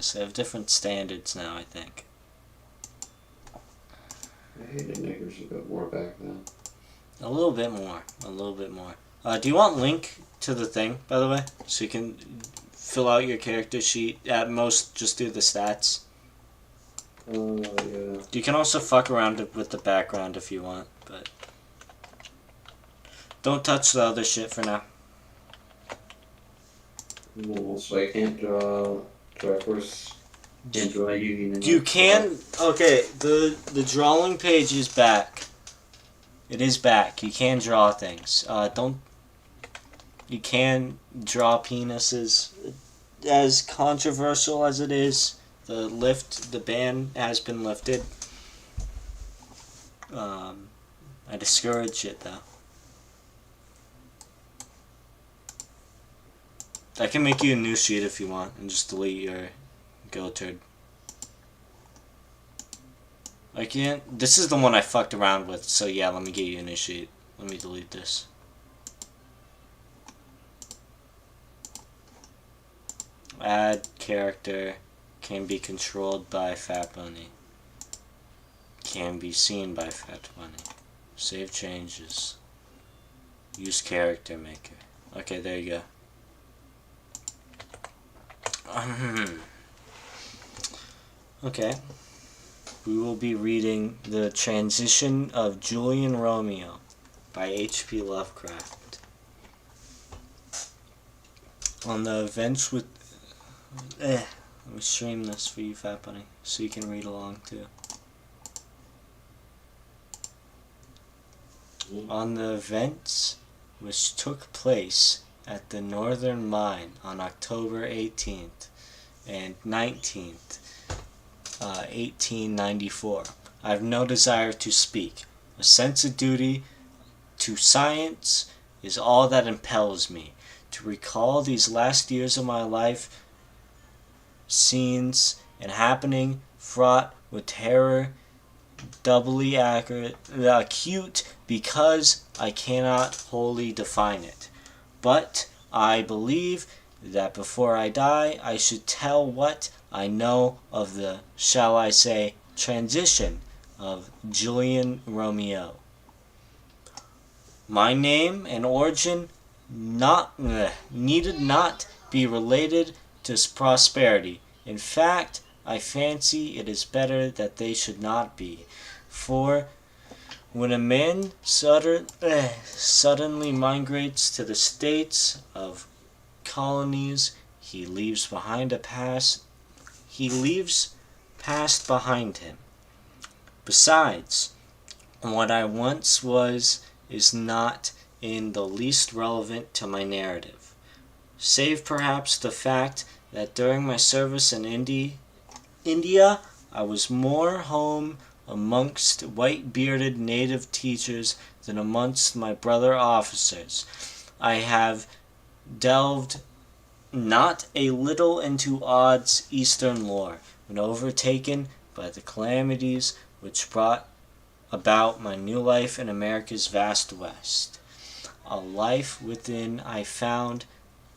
things. They have different standards now, I think. I hated niggers a bit more back then. A little bit more. A little bit more. Do you want link to the thing, by the way? So you can fill out your character sheet. At most, just do the stats. Oh, yeah. You can also fuck around with the background if you want, but... Don't touch the other shit for now. So I can't draw triforce. Can't draw You can... Okay, the drawing page is back. It is back. You can draw things. Don't... You can draw penises. As controversial as it is, the ban has been lifted. I discourage it, though. I can make you a new sheet if you want, and just delete your go-turd. I can't... This is the one I fucked around with, so yeah, let me get you a new sheet. Let me delete this. Add character can be controlled by Fat Bunny. Can be seen by Fat Bunny. Save changes. Use character maker. Okay, there you go. Okay. We will be reading The Transition of Julian Romeo by H.P. Lovecraft. On the events with... let me stream this for you, Fat Bunny, so you can read along too. On the events which took place at the Northern Mine on October 18th and 19th, 1894, I have no desire to speak. A sense of duty to science is all that impels me. To recall these last years of my life, scenes and happening fraught with terror, doubly acute because I cannot wholly define it. But I believe that before I die, I should tell what I know of the, shall I say, transition of Julian Romeo. My name and origin needed not be related to prosperity. In fact, I fancy it is better that they should not be. For when a man suddenly migrates to the states of colonies, he leaves past behind him. Besides, what I once was is not in the least relevant to my narrative, save perhaps the fact that during my service in India, I was more home amongst white-bearded native teachers than amongst my brother officers. I have delved not a little into Odd's Eastern lore, when overtaken by the calamities which brought about my new life in America's vast West. A life within I found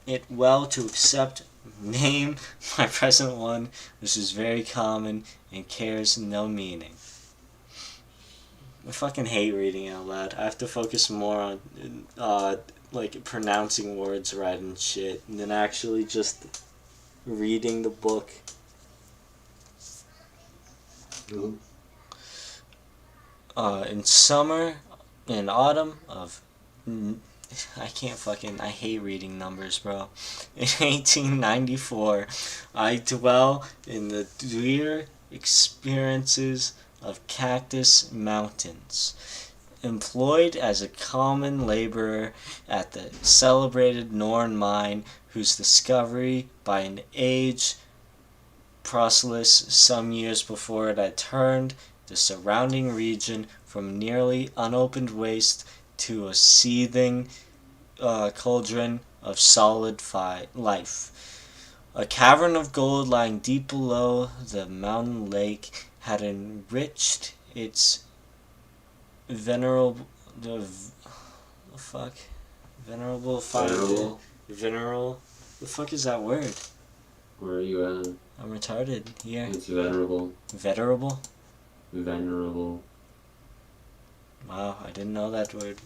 it well to accept name my present one, which is very common and carries no meaning. I fucking hate reading out loud. I have to focus more on like pronouncing words right and shit, and then actually just reading the book. In summer and autumn of... I hate reading numbers, bro. In 1894, I dwell in the drear experiences of Cactus Mountains, employed as a common laborer at the celebrated Norn mine, whose discovery by an aged proselyte some years before it had turned the surrounding region from nearly unopened waste to a seething cauldron of solid life. A cavern of gold lying deep below the mountain lake had enriched its venerable the fuck venerable Venerable. venerable the fuck is that word? Where are you at? I'm retarded here. It's venerable. Venerable? Venerable. Wow, I didn't know that word.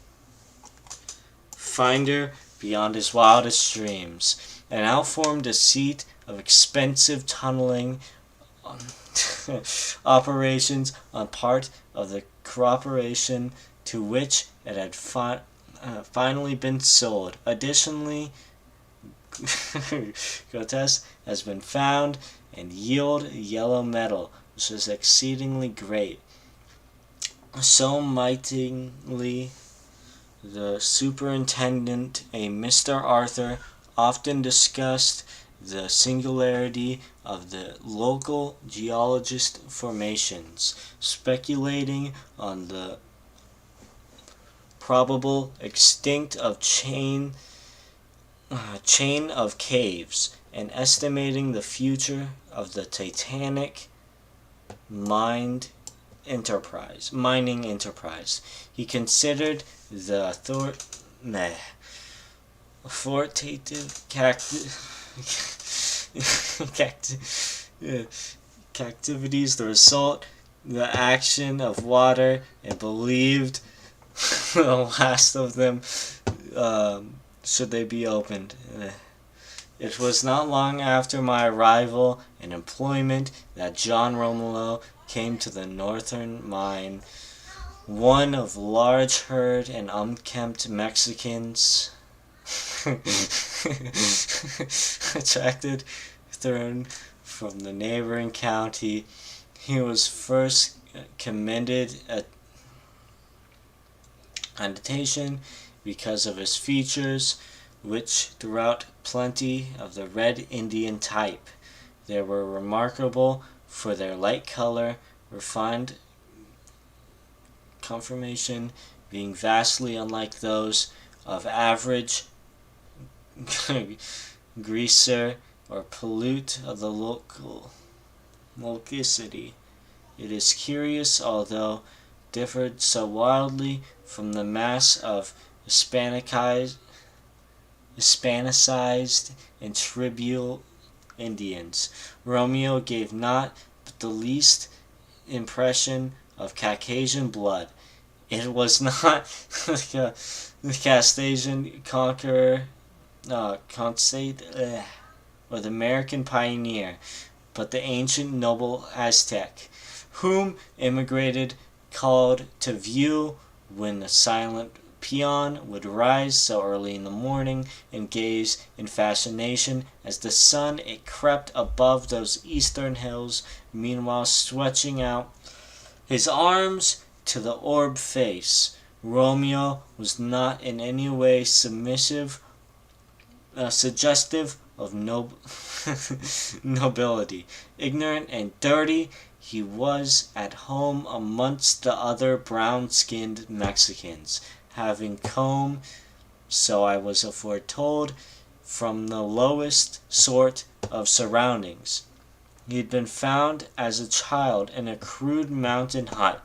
Finder beyond his wildest dreams. And now formed a seat of expensive tunneling operations on part of the corporation to which it had finally been sold. Additionally, Grotesque has been found and yield yellow metal, which is exceedingly great. So mightily the superintendent, a Mr. Arthur, often discussed the singularity of the local geologist formations, speculating on the probable extent of chain of caves, and estimating the future of the Titanic mining enterprise. He considered the authoritative activities the result, the action of water, and believed the last of them should they be opened. It was not long after my arrival and employment that John Romolo came to the northern mine, one of large herd and unkempt Mexicans attracted through from the neighboring county. He was first commended at annotation because of his features, which throughout plenty of the red Indian type. They were remarkable for their light color, refined conformation, being vastly unlike those of average greaser or pollute of the locality. It is curious, although differed so wildly from the mass of Hispanicized and tribal Indians. Romeo gave not but the least impression of Caucasian blood. It was not the Caucasian conqueror, Concede, or the American pioneer, but the ancient noble Aztec, whom immigrated called to view when the silent peon would rise so early in the morning and gaze in fascination as the sun it crept above those eastern hills, meanwhile stretching out his arms to the orb face. Romeo was not in any way suggestive of nobility. Ignorant and dirty, he was at home amongst the other brown-skinned Mexicans, having come, so I was foretold, from the lowest sort of surroundings. He had been found as a child in a crude mountain hut,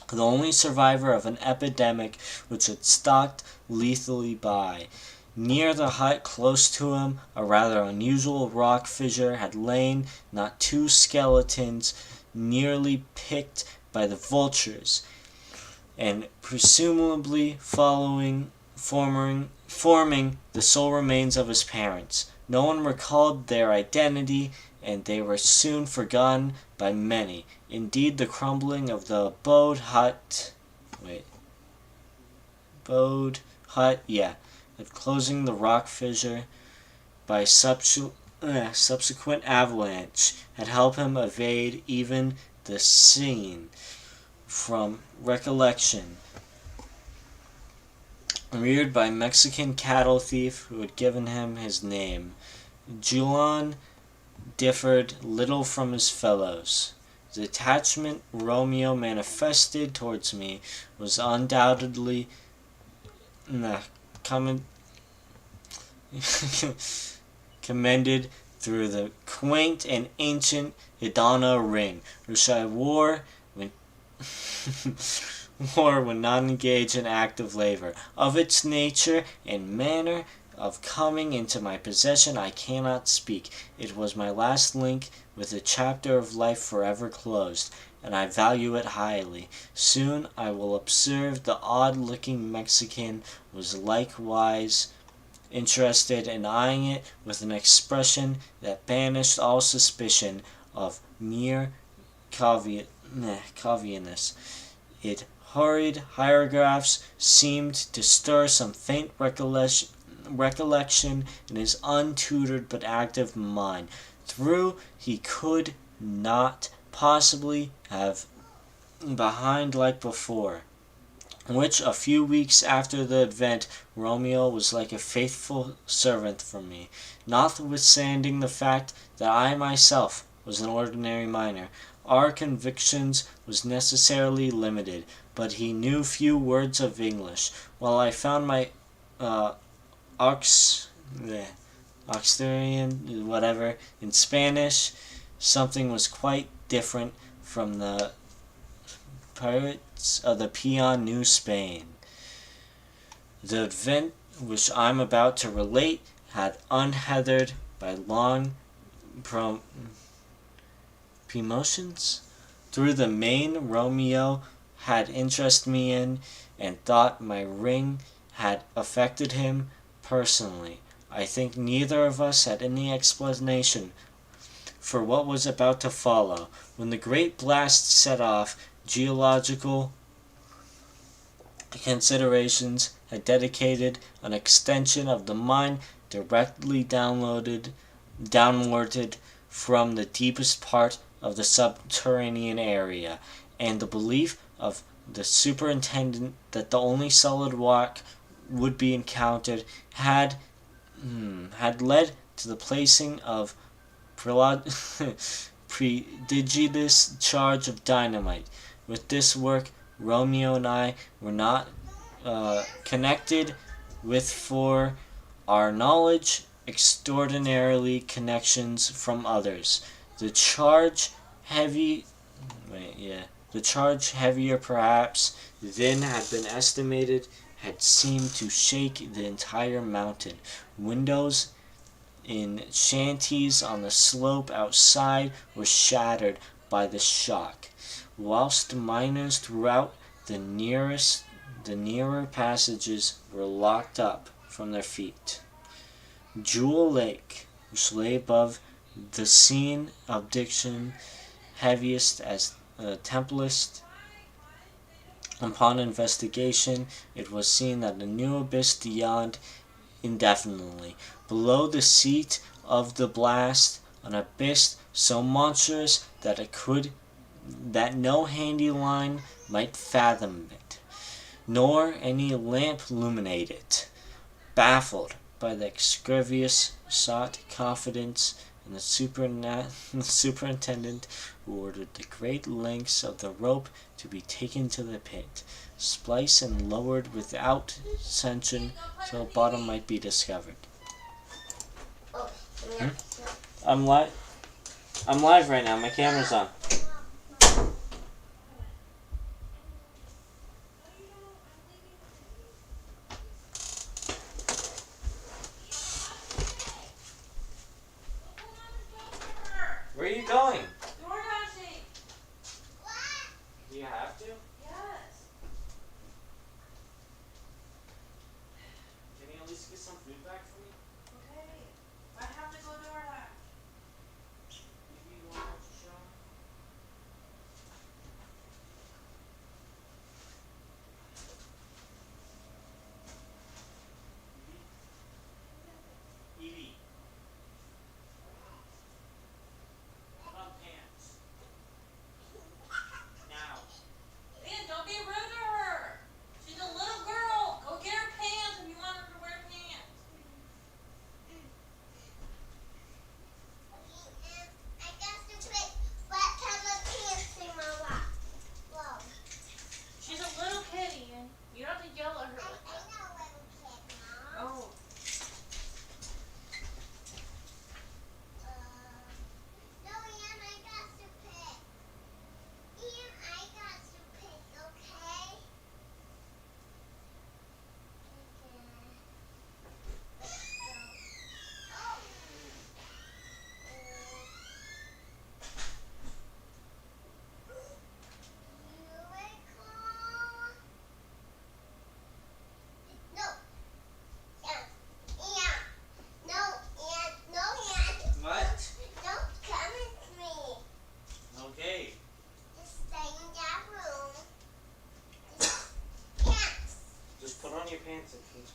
the only survivor of an epidemic which had stalked lethally by. Near the hut, close to him, a rather unusual rock fissure had lain, not two skeletons, nearly picked by the vultures, and presumably forming the sole remains of his parents. No one recalled their identity, and they were soon forgotten by many. Indeed, the crumbling of the abode hut, and closing the rock fissure by subsequent avalanche had helped him evade even the scene from recollection. Reared by Mexican cattle thief who had given him his name, Julian differed little from his fellows. The attachment Romeo manifested towards me was undoubtedly commended through the quaint and ancient Hidana ring, which I wore when not engaged in active labor. Of its nature and manner of coming into my possession I cannot speak. It was my last link with a chapter of life forever closed, and I value it highly. Soon I will observe the odd-looking Mexican was likewise interested in eyeing it with an expression that banished all suspicion of mere covetousness. Its hurried hieroglyphs seemed to stir some faint recollection in his untutored but active mind. Through he could not possibly have behind like before, which a few weeks after the event Romeo was like a faithful servant for me, notwithstanding the fact that I myself was an ordinary miner. Our convictions was necessarily limited, but he knew few words of English, while I found my ox Oxterian whatever in Spanish. Something was quite different from the pirates of the Peon New Spain. The event which I am about to relate had unheathered by long promotions through the main Romeo had interested me in, and thought my ring had affected him personally. I think neither of us had any explanation for what was about to follow. When the great blast set off, geological considerations had dedicated an extension of the mine directly downwarded from the deepest part of the subterranean area, and the belief of the superintendent that the only solid rock would be encountered had led to the placing of prodigious charge of dynamite. With this work Romeo and I were not connected with, for our knowledge, extraordinarily connections from others. The charge heavier perhaps than had been estimated had seemed to shake the entire mountain. Windows in shanties on the slope outside were shattered by the shock, whilst miners throughout the nearer passages were locked up from their feet. Jewel Lake, which lay above the scene of diction, heaviest as a tempest. Upon investigation, it was seen that a new abyss yawned indefinitely below the seat of the blast, an abyss so monstrous that no handy line might fathom it, nor any lamp illuminate it. Baffled by the extravious sought confidence in the superintendent, who ordered the great lengths of the rope to be taken to the pit, spliced and lowered without censure till the bottom might be discovered. I'm live right now. My camera's on. Where are you going? Door dashing. Do you have to? Yes. Can you at least get some food back for me? Okay. I have to go door dash. Maybe you want to show?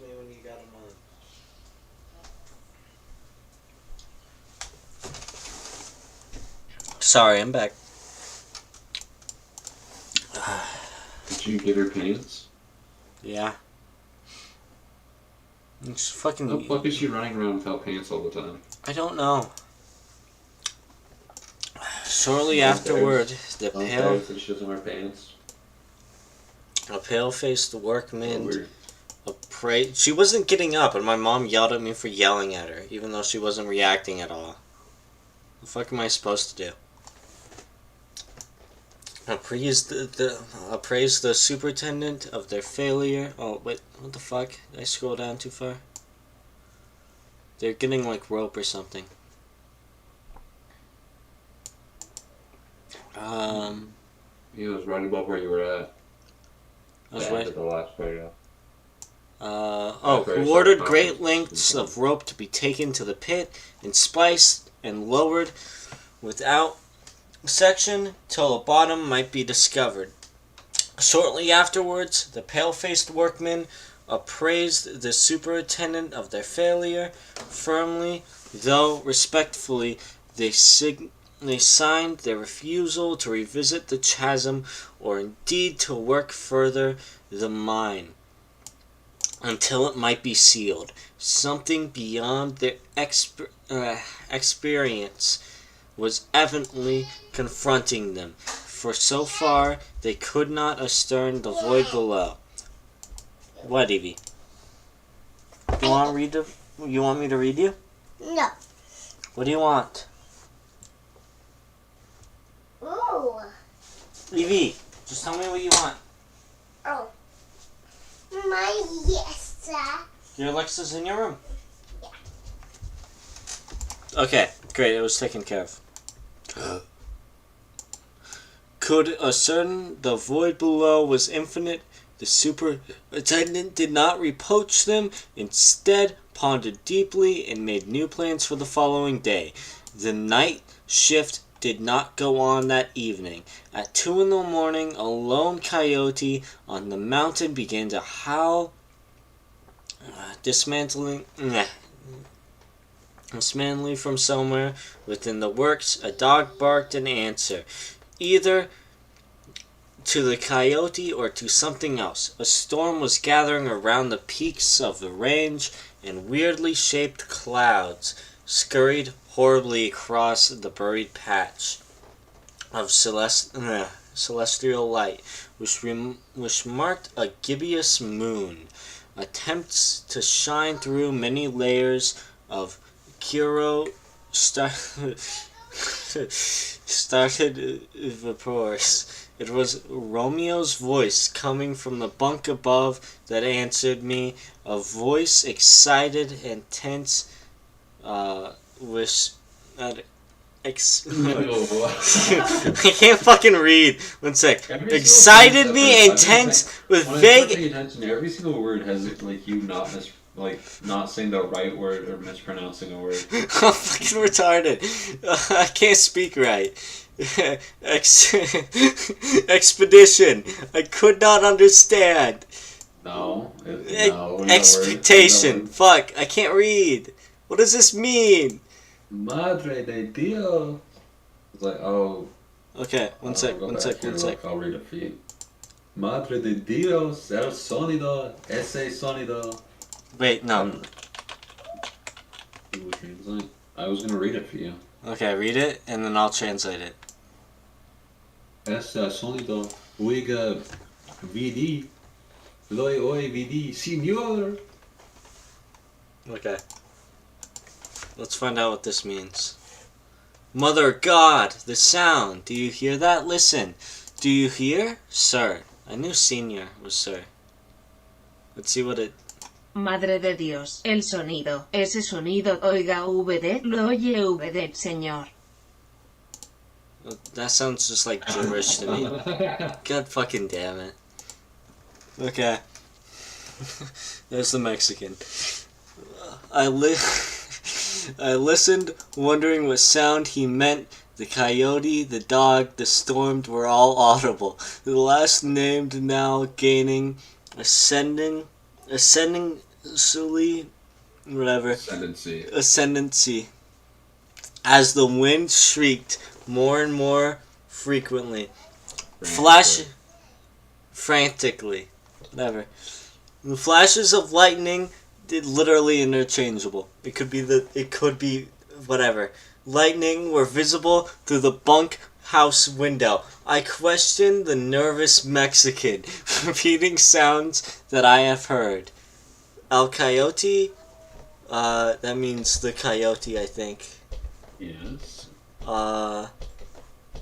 me when you got them on. Sorry, I'm back. Did you get her pants? Yeah. It's How fucking... the fuck is she running around without pants all the time? I don't know. Shortly afterward, the She doesn't wear pants. a pale-faced workman Weird. She wasn't getting up, and my mom yelled at me for yelling at her, even though she wasn't reacting at all. What the fuck am I supposed to do? Appraised the superintendent of their failure. Oh, wait, what the fuck? Did I scroll down too far? They're getting like rope or something. He was right above where you were at. I was The end right. of the last paragraph. Who ordered great lengths of rope to be taken to the pit and spliced and lowered without section till a bottom might be discovered. Shortly afterwards, the pale-faced workmen appraised the superintendent of their failure. Firmly, though respectfully, they signed their refusal to revisit the chasm or indeed to work further the mine until it might be sealed. Something beyond their experience was evidently confronting them, for so far they could not discern the void below. What, Evie? You want me to read you? No. What do you want? Ooh. Evie, just tell me what you want. Oh. My yes. Your Alexa's in your room. Okay, great, it was taken care of. Could ascertain the void below was infinite, the superintendent did not reproach them, instead pondered deeply and made new plans for the following day. The night shift did not go on that evening. At 2 in the morning, a lone coyote on the mountain began to howl, dismantling from somewhere within the works. A dog barked in answer, either to the coyote or to something else. A storm was gathering around the peaks of the range, and weirdly shaped clouds scurried horribly across the buried patch of celestial light, which marked a gibbous moon. Attempts to shine through many layers of Kiro started vapors. It was Romeo's voice coming from the bunk above that answered me, a voice excited and tense, I can't fucking read. One sec. Excited me and tense with vague. Attention, every single word has like you not saying the right word or mispronouncing a word. I'm fucking retarded. I can't speak right. Expedition. I could not understand. No. Expectation. Fuck. I can't read. What does this mean? Madre de Dios. It's like, oh. Okay, one sec. I'll read it for you. Madre de Dios, el sonido, ese sonido. Wait, no. Google Translate. I was gonna read it for you. Okay, read it, and then I'll translate it. Ese sonido, oiga, vidi, loy vidi, señor. Okay. Let's find out what this means. Mother God, the sound. Do you hear that? Listen. Do you hear? Sir. I knew senior was sir. Let's see what it... Madre de Dios, el sonido, ese sonido, oiga VD, lo oye VD, señor. That sounds just like gibberish to me. God fucking damn it. Okay. There's the Mexican. I listened, wondering what sound he meant. The coyote, the dog, the storm were all audible. The last named now gaining ascending whatever, Ascendancy. as the wind shrieked more and more frequently. Frantically, whatever. The flashes of lightning did literally interchangeable. It could be whatever. Lightning were visible through the bunkhouse window. I questioned the nervous Mexican, repeating sounds that I have heard. El Coyote, that means the coyote, I think. Yes. I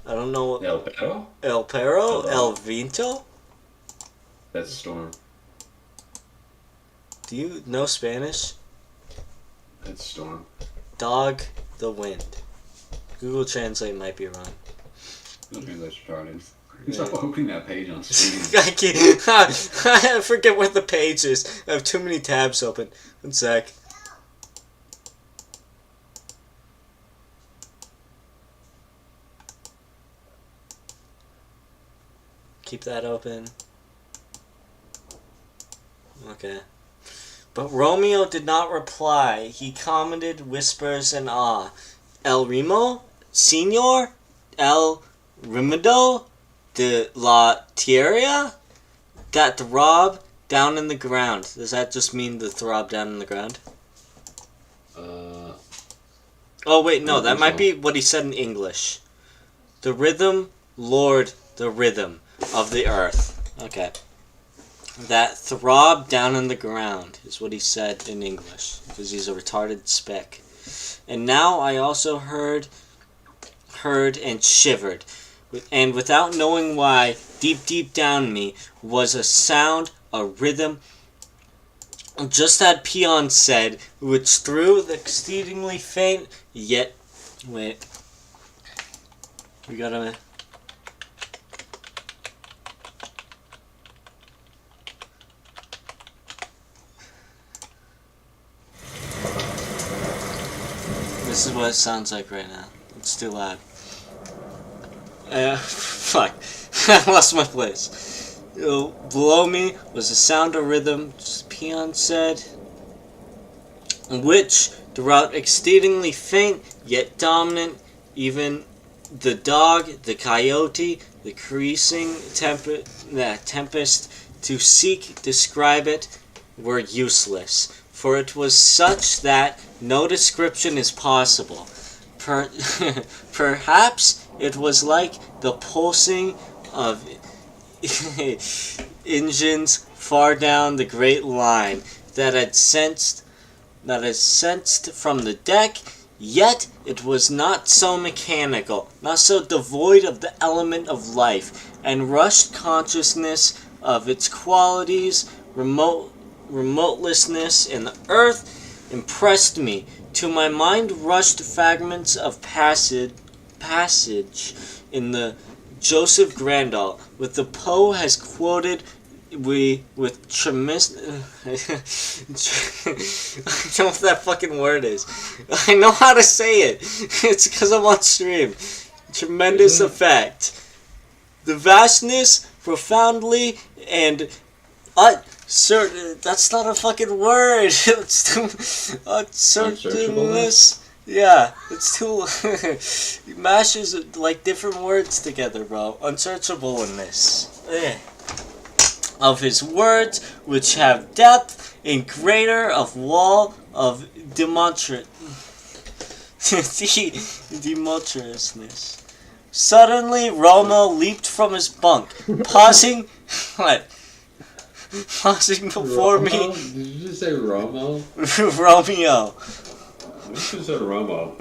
don't know. El Perro? El Perro? Hello. El Viento? That's Storm. Do you know Spanish? That's Storm. Dog, the wind. Google Translate might be wrong. Okay, that's retarded. Stop opening that page on screen. I can't. I forget what the page is. I have too many tabs open. One sec. Keep that open. Okay. But Romeo did not reply. He commented whispers in awe. El Rimo? Senor? El Rimido? De la Tierra? That throb down in the ground. Does that just mean the throb down in the ground? Oh wait, no, that might be what he said in English. The rhythm, Lord, the rhythm of the earth. Okay. That throb down in the ground is what he said in English, because he's a retarded speck. And now I also heard and shivered. And without knowing why, deep down in me was a sound, a rhythm, just that Peon said, which through the exceedingly faint, yet... Wait. We gotta... This is what it sounds like right now. It's too loud. Fuck. I lost my place. Below me was a sound of rhythm, just Peon said, which, throughout exceedingly faint, yet dominant, even the dog, the coyote, the creasing tempest, to seek, describe it, were useless, for it was such that no description is possible. Perhaps it was like the pulsing of engines far down the great line that is sensed from the deck, yet it was not so mechanical, not so devoid of the element of life, and rushed consciousness of its qualities, remotelessness in the earth, impressed me. To my mind rushed fragments of passage in the Joseph Grandal, with the Poe has quoted with tremendous... I don't know what that fucking word is. I know how to say it. It's because I'm on stream. Tremendous effect. The vastness, profoundly, and... that's not a fucking word. It's too... Unsearchableness. Yeah, it's too... He mashes like different words together, bro. Unsearchableness. Of his words, which have depth and greater of wall of demonstrativeness. Suddenly, Romo leaped from his bunk, pausing... What? Pausing before me. Did you just say Romo? Romeo. You just said Romo.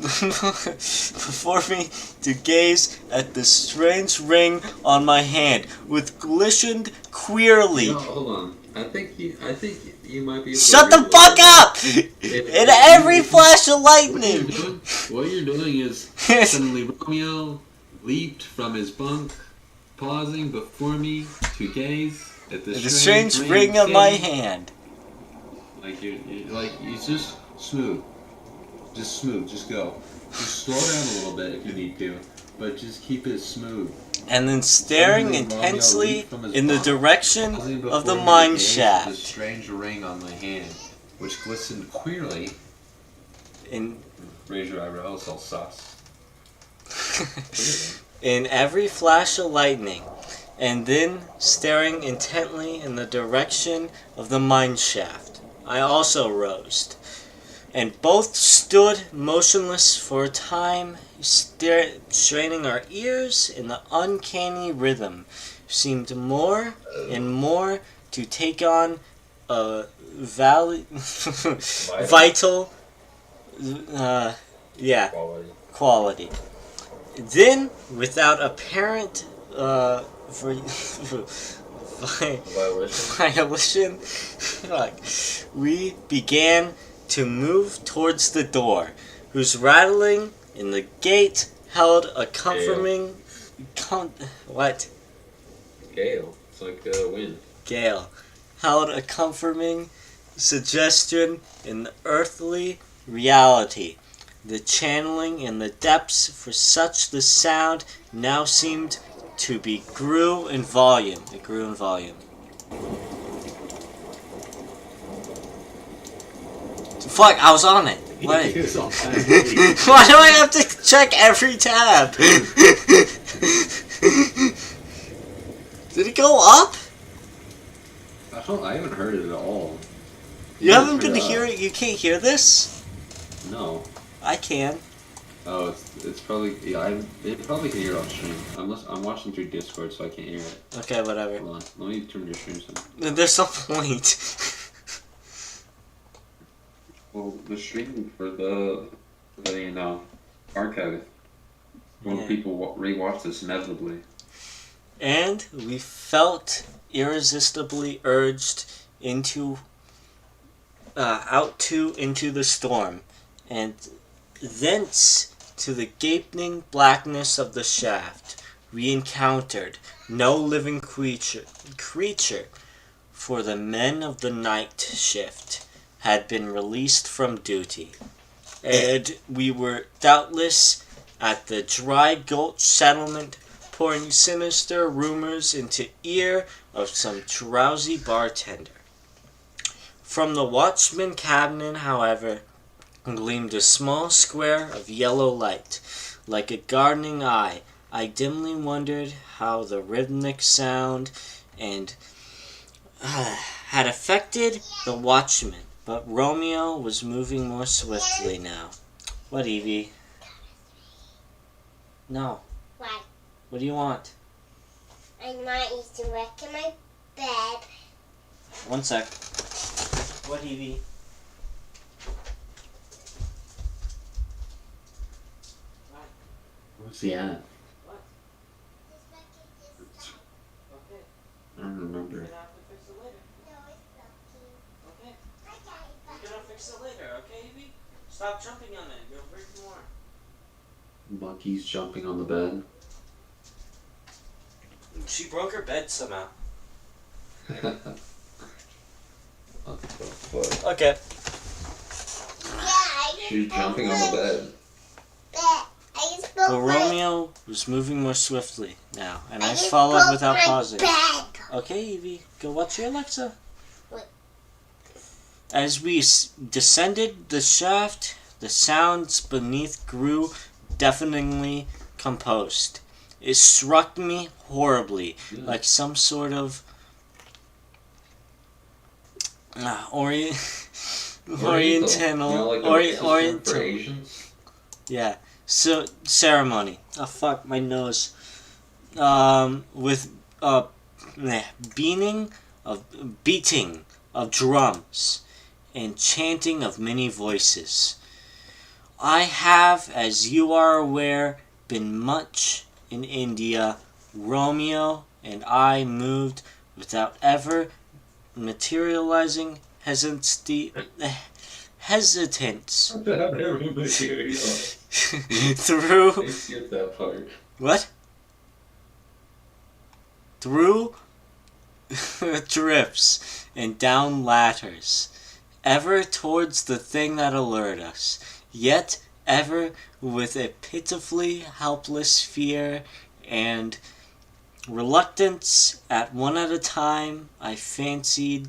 Before me to gaze at the strange ring on my hand, with glistened queerly. No, hold on. I think you might be able to Shut the fuck up! In every flash of lightning. What you're doing is suddenly Romeo leaped from his bunk, pausing before me to gaze at the strange ring on my hand. Like it's just smooth. Just smooth. Just go. Just slow down a little bit if you need to, but just keep it smooth. and then staring Suddenly, Romeo intensely leaped from his in the bunk, direction pausing of the before me mine to gaze at shaft. the strange ring on my hand, which glistened queerly. In Raise your eyebrows, all sus. Clearly. in every flash of lightning, and then staring intently in the direction of the mine shaft. I also rose, and both stood motionless for a time, straining our ears in the uncanny rhythm. Seemed more and more to take on a vital, quality. Then, without apparent violation, we began to move towards the door, whose rattling in the gate held a comforting. What? Gale. It's like wind. Gale held a comforting suggestion in the earthly reality. The channeling in the depths for such the sound now seemed to be grew in volume. It grew in volume. Fuck, I was on it. What? Why do I have to check every tab? Did it go up? I haven't heard it at all. You haven't been hearing. You can't hear this? No. I can. Oh, it's probably it probably can hear it on stream. I'm watching through Discord, so I can't hear it. Okay, whatever. Hold on, let me turn your stream on. There's no point. Well, the stream for the archive. When people rewatch this inevitably. And we felt irresistibly urged into the storm, and thence to the gaping blackness of the shaft. We encountered no living creature, for the men of the night shift had been released from duty, and we were doubtless at the Dry Gulch settlement, pouring sinister rumors into ear of some drowsy bartender. From the watchman cabinet, however, gleamed a small square of yellow light, like a gardening eye. I dimly wondered how the rhythmic sound and had affected the watchman, but Romeo was moving more swiftly now. What, Evie? No. What? What do you want? I want you to wreck in my bed. One sec. What, Evie? What's he at? What? Okay. I don't remember. You're gonna have to fix it later. No, it's broken. Okay. Okay, You're gonna fix it later, okay, Evie? Stop jumping on it. You'll break more. Monkey's jumping on the bed. She broke her bed somehow. What the fuck? Okay. She's jumping on the bed. But Romeo was moving more swiftly now, and I followed without pausing. Okay, Evie, go watch your Alexa. What? As we descended the shaft, the sounds beneath grew deafeningly composed. It struck me horribly, like some sort of Oriental. Yeah. So ceremony. Oh fuck, my nose. With beating of drums and chanting of many voices. I have, as you are aware, been much in India. Romeo and I moved without ever materializing hesitance. Through Skip that part. what? Through drifts and down ladders, ever towards the thing that allured us, yet ever with a pitifully helpless fear and reluctance at one at a time, I fancied,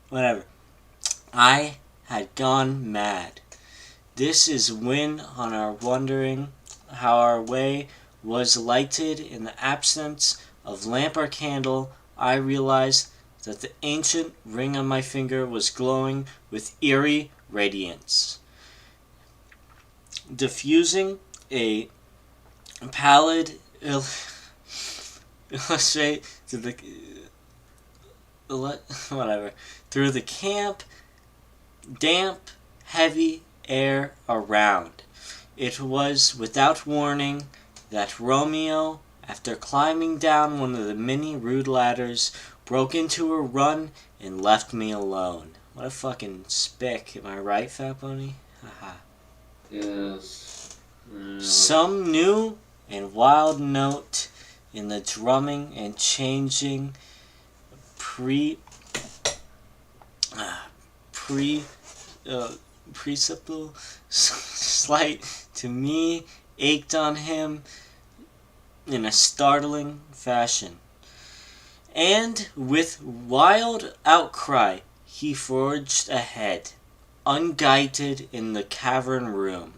whatever. I had gone mad. This is when, on our wondering how our way was lighted in the absence of lamp or candle, I realized that the ancient ring on my finger was glowing with eerie radiance, diffusing a pallid illustrate to the whatever through the camp, damp, heavy air around. It was without warning that Romeo, after climbing down one of the many rude ladders, broke into a run and left me alone. What a fucking spick, am I right, Fat Bunny? Haha. Yes. Some new and wild note in the drumming and changing principle slight to me ached on him in a startling fashion. And with wild outcry he forged ahead, unguided in the cavern room.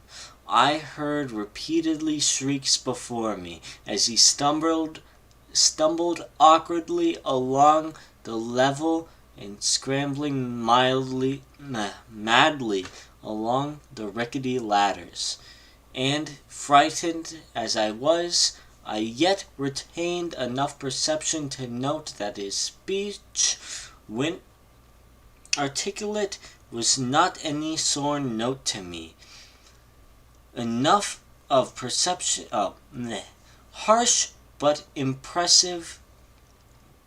I heard repeatedly shrieks before me as he stumbled awkwardly along the level and scrambling madly along the rickety ladders. And, frightened as I was, I yet retained enough perception to note that his speech, when articulate, was not any sworn note to me. Enough of perception, harsh but impressive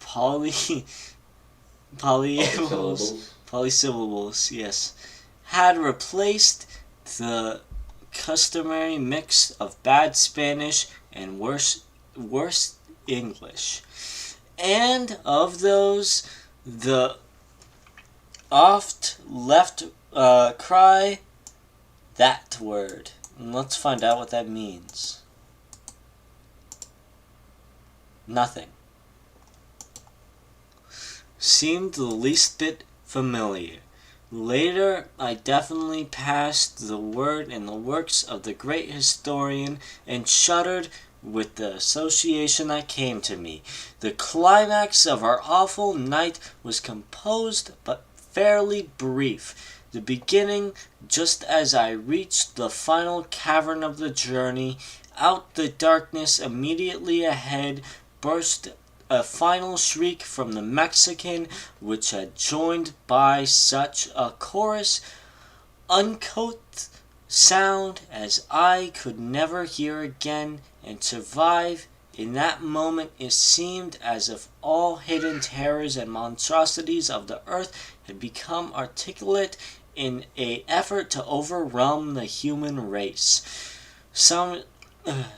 polysyllables, yes, had replaced the customary mix of bad Spanish and worse English. And of those, the oft left cry, that word. And let's find out what that means. Nothing. Seemed the least bit familiar. Later, I definitely passed the word in the works of the great historian and shuddered with the association that came to me. The climax of our awful night was composed but fairly brief. The beginning, just as I reached the final cavern of the journey, out the darkness immediately ahead burst a final shriek from the Mexican, which had joined by such a chorus, uncouth sound as I could never hear again and survive. In that moment it seemed as if all hidden terrors and monstrosities of the earth had become articulate in an effort to overwhelm the human race. Some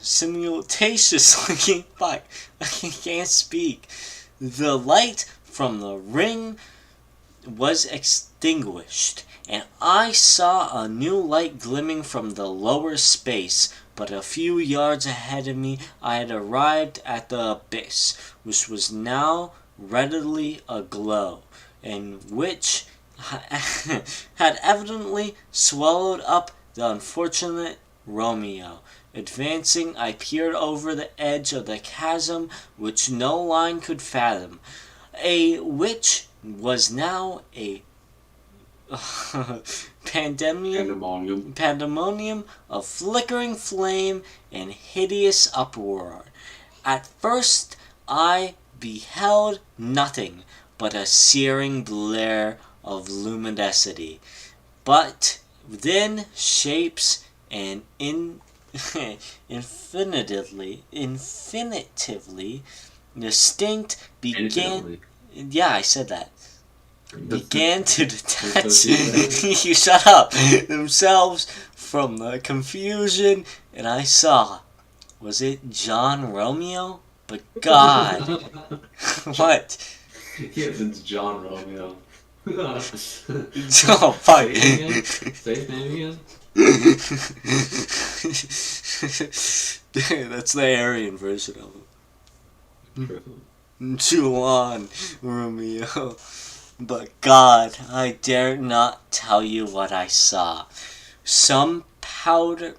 simultaneously, fuck, I can't speak. The light from the ring was extinguished, and I saw a new light glimmering from the lower space. But a few yards ahead of me I had arrived at the abyss, which was now readily aglow, and which had evidently swallowed up the unfortunate Romeo. Advancing, I peered over the edge of the chasm which no line could fathom, which was now a pandemonium of flickering flame and hideous uproar. At first I beheld nothing but a searing blare of luminosity, but then shapes and infinitively distinct began. Yeah, I said that. Began to detach. You shut up. Themselves from the confusion, and I saw. Was it John Romeo? But God, what? Yes, it's John Romeo. Oh fuck! Say his name again. That's the Aryan version of him. Triple. Juan Romeo. But God, I dare not tell you what I saw. Some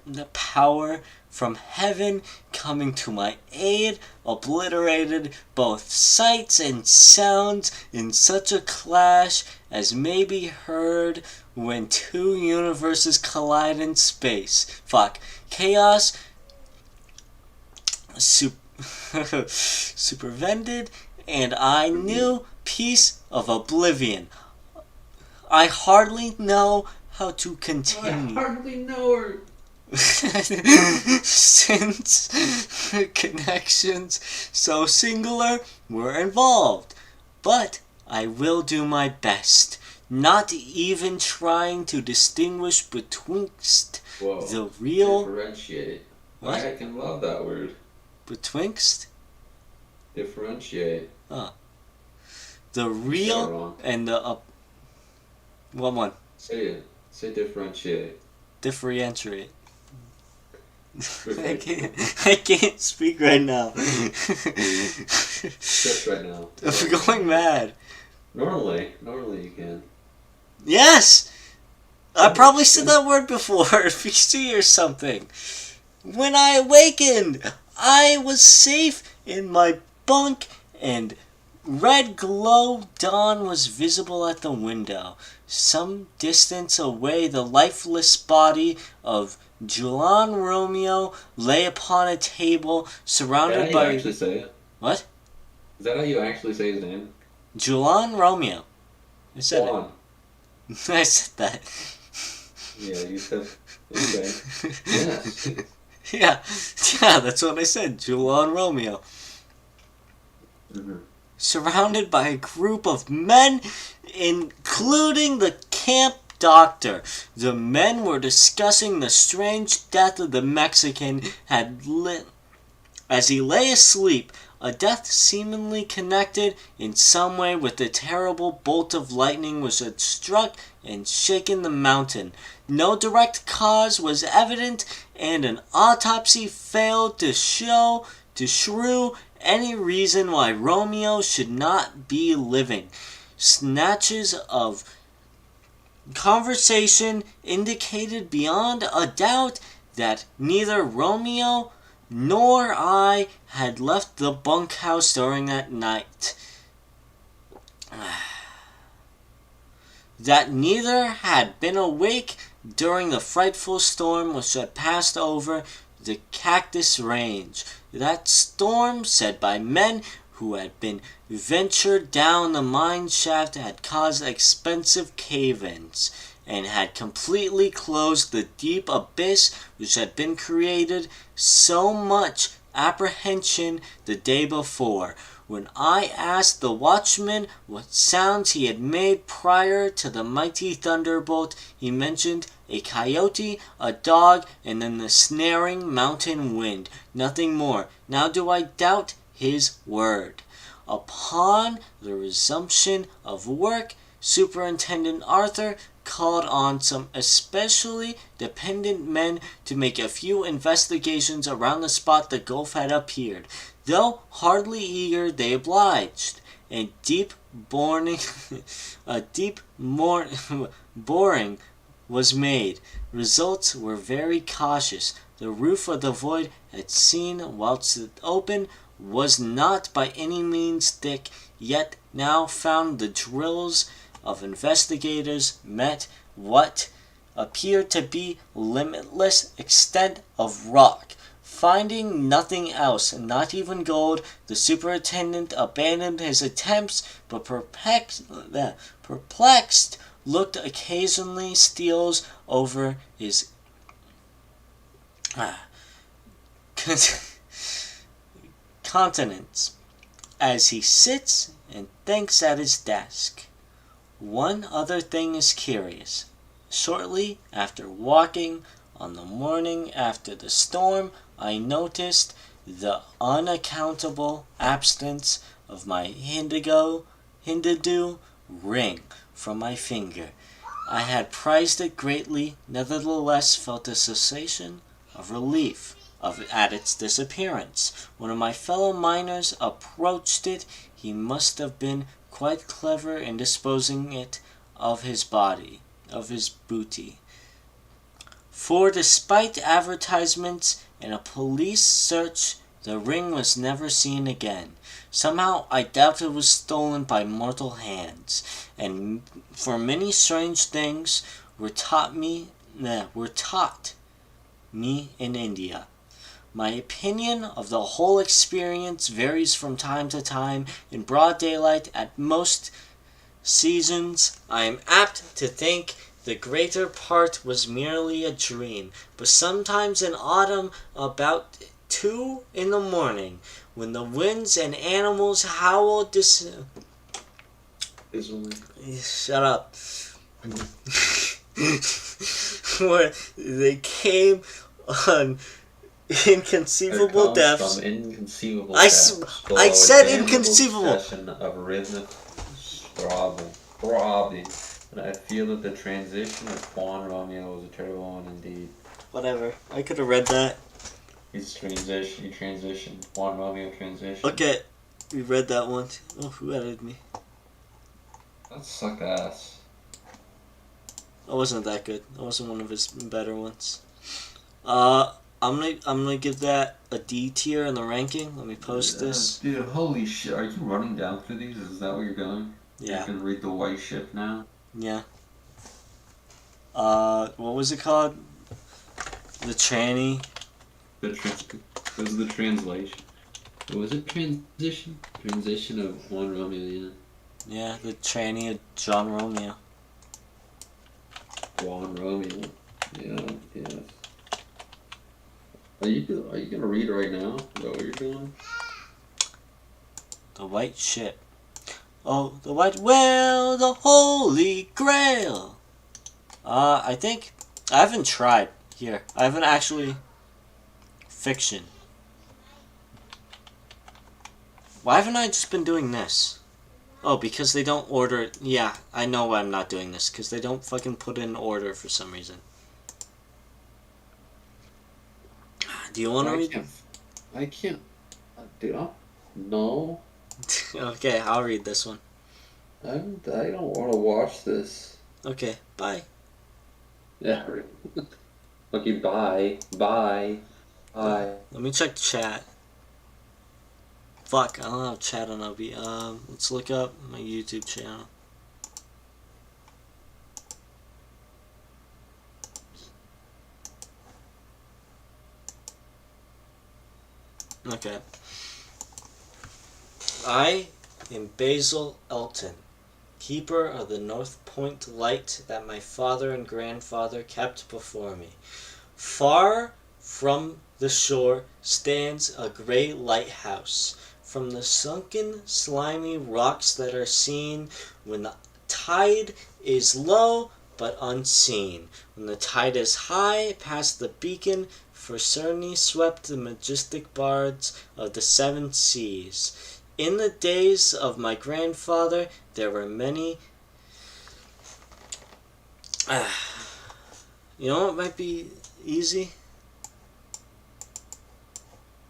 the power from heaven coming to my aid obliterated both sights and sounds in such a clash as may be heard when two universes collide in space. Chaos supervented, and I knew peace of oblivion. I hardly know how to continue. I hardly know her. Since connections so singular were involved. But I will do my best, not even trying to distinguish betwixt Whoa. the real... Differentiate. What? I can love that word. Betwixt? Differentiate. The real and the... what one? Say it. Say differentiate. Differentiate. Okay. I can't speak right now. Just right now. I'm going mad. Normally you can. Yes! I probably said that word before. PC or something. When I awakened, I was safe in my bunk and red glow dawn was visible at the window. Some distance away, the lifeless body of Juan Romeo lay upon a table surrounded Is that how by... you actually say it? What? Is that how you actually say his name? Juan Romeo. I said Juan. it. I said that. Yeah, you said. Okay. Yes. Yeah, that's what I said. Juan Romeo. Mm-hmm. Surrounded by a group of men, including the camp doctor. The men were discussing the strange death of the Mexican as he lay asleep, a death seemingly connected in some way with the terrible bolt of lightning which had struck and shaken the mountain. No direct cause was evident, and an autopsy failed to shew any reason why Romeo should not be living. Snatches of conversation indicated beyond a doubt that neither Romeo nor I had left the bunkhouse during that night. That neither had been awake during the frightful storm which had passed over the Cactus Range. That storm, said by men who had been ventured down the mine shaft, had caused expensive cave-ins, and had completely closed the deep abyss which had been created so much apprehension the day before. When I asked the watchman what sounds he had made prior to the mighty thunderbolt, he mentioned a coyote, a dog, and then the snaring mountain wind. Nothing more. Now do I doubt his word. Upon the resumption of work, Superintendent Arthur called on some especially dependent men to make a few investigations around the spot the gulf had appeared. Though hardly eager, they obliged. A deep boring was made. Results were very cautious. The roof of the void had seen whilst it open was not by any means thick, yet now found the drills of investigators met what appeared to be limitless extent of rock. Finding nothing else, not even gold, the superintendent abandoned his attempts, but perplexed looked occasionally steals over his countenance as he sits and thinks at his desk. One other thing is curious. Shortly after walking on the morning after the storm, I noticed the unaccountable absence of my Hindu ring from my finger. I had prized it greatly, nevertheless felt a sensation of relief at its disappearance. One of my fellow miners approached it. He must have been quite clever in disposing it of his booty. For despite advertisements and a police search, the ring was never seen again. Somehow I doubt it was stolen by mortal hands, and for many strange things were taught me in India. My opinion of the whole experience varies from time to time. In broad daylight, at most seasons, I am apt to think the greater part was merely a dream, but sometimes in autumn, about 2 in the morning, when the winds and animals howl Shut up. Where they came on inconceivable depths. From inconceivable I depths. said inconceivable. Of rhythmic throbbing. And I feel that the transition of Juan Romeo was a terrible one indeed. Whatever. I could have read that. He transitioned. Juan Romeo transition. Okay. We read that one. Oh, who edited me? That suck ass. That wasn't that good. That wasn't one of his better ones. I'm gonna give that a D tier in the ranking. Let me post this. Dude, holy shit! Are you running down through these? Is that where you're going? Yeah. You can read the white ship now. Yeah. What was it called? The tranny. What was the translation? Was it transition? Transition of Juan Romeo, yeah. Yeah, the tranny of John Romeo. Juan Romeo. Yeah, yes. Are you gonna read right now? Is that what you're doing? The white ship. Oh, the white whale, the holy grail. I think I haven't tried here. I haven't actually fiction. Why haven't I just been doing this? Oh, because they don't order. Yeah, I know why I'm not doing this. Because they don't fucking put in order for some reason. Do you want to read? I can't. Dude, no. Okay, I'll read this one. I don't want to watch this. Okay, bye. Yeah. Okay, bye. Bye. Bye. Let me check chat. Fuck, I don't have chat on OB. Let's look up my YouTube channel. Okay. I am Basil Elton, keeper of the North Point light that my father and grandfather kept before me. Far from the shore stands a grey lighthouse. From the sunken, slimy rocks that are seen when the tide is low but unseen. When the tide is high, past the beacon, for Cerny swept the majestic bards of the 7 seas. In the days of my grandfather, there were many... You know what might be easy?